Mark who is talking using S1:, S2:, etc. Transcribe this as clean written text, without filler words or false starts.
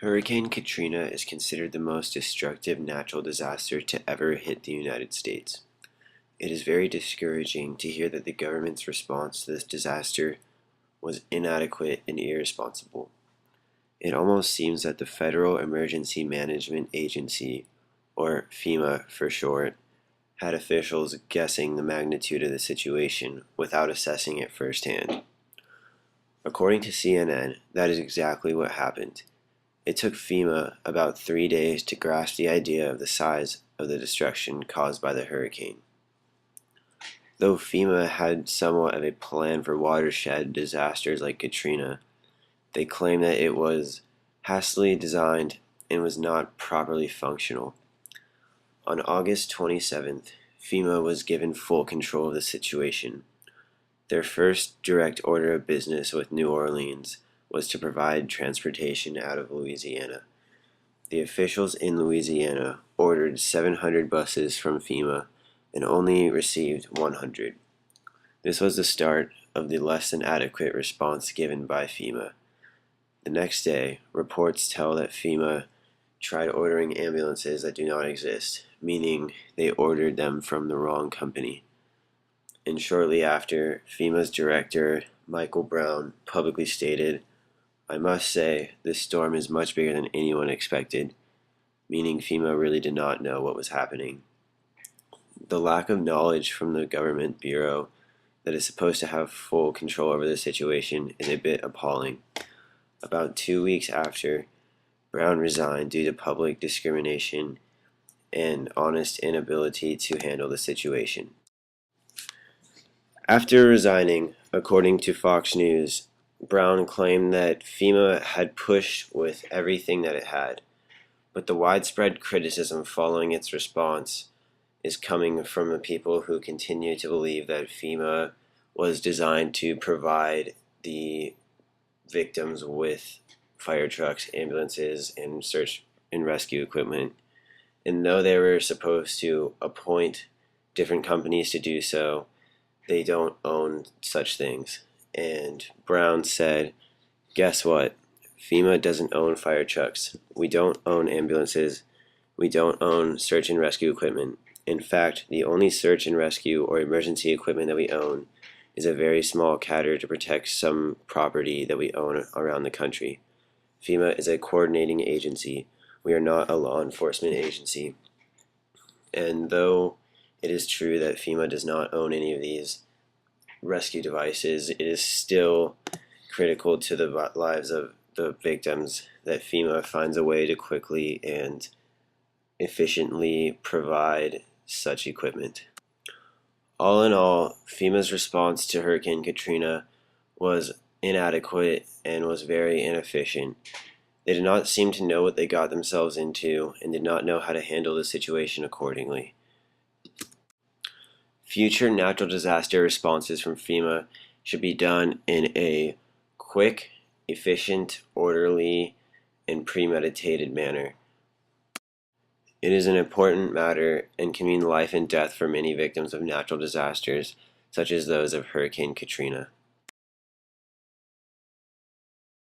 S1: Hurricane Katrina is considered the most destructive natural disaster to ever hit the United States. It is very discouraging to hear that the government's response to this disaster was inadequate and irresponsible. It almost seems that the Federal Emergency Management Agency, or FEMA for short, had officials guessing the magnitude of the situation without assessing it firsthand. According to CNN, that is exactly what happened. It took FEMA about 3 days to grasp the idea of the size of the destruction caused by the hurricane. Though FEMA had somewhat of a plan for watershed disasters like Katrina, they claim that it was hastily designed and was not properly functional. On August 27th, FEMA was given full control of the situation. Their first direct order of business with New Orleans was to provide transportation out of Louisiana. The officials in Louisiana ordered 700 buses from FEMA and only received 100. This was the start of the less than adequate response given by FEMA. The next day, reports tell that FEMA tried ordering ambulances that do not exist, meaning they ordered them from the wrong company. And shortly after, FEMA's director, Michael Brown, publicly stated, "I must say, this storm is much bigger than anyone expected," meaning FEMA really did not know what was happening. The lack of knowledge from the government bureau that is supposed to have full control over the situation is a bit appalling. About 2 weeks after, Brown resigned due to public discrimination and honest inability to handle the situation. After resigning, according to Fox News, Brown claimed that FEMA had pushed with everything that it had, but the widespread criticism following its response is coming from the people who continue to believe that FEMA was designed to provide the victims with fire trucks, ambulances, and search and rescue equipment. And though they were supposed to appoint different companies to do so, they don't own such things. And Brown said, "Guess what? FEMA doesn't own fire trucks. We don't own ambulances. We don't own search and rescue equipment. In fact, the only search and rescue or emergency equipment that we own is a very small cadre to protect some property that we own around the country. FEMA is a coordinating agency. We are not a law enforcement agency." And though it is true that FEMA does not own any of these rescue devices, it is still critical to the lives of the victims that FEMA finds a way to quickly and efficiently provide such equipment. All in all, FEMA's response to Hurricane Katrina was inadequate and was very inefficient. They did not seem to know what they got themselves into and did not know how to handle the situation accordingly. Future natural disaster responses from FEMA should be done in a quick, efficient, orderly, and premeditated manner. It is an important matter and can mean life and death for many victims of natural disasters, such as those of Hurricane Katrina.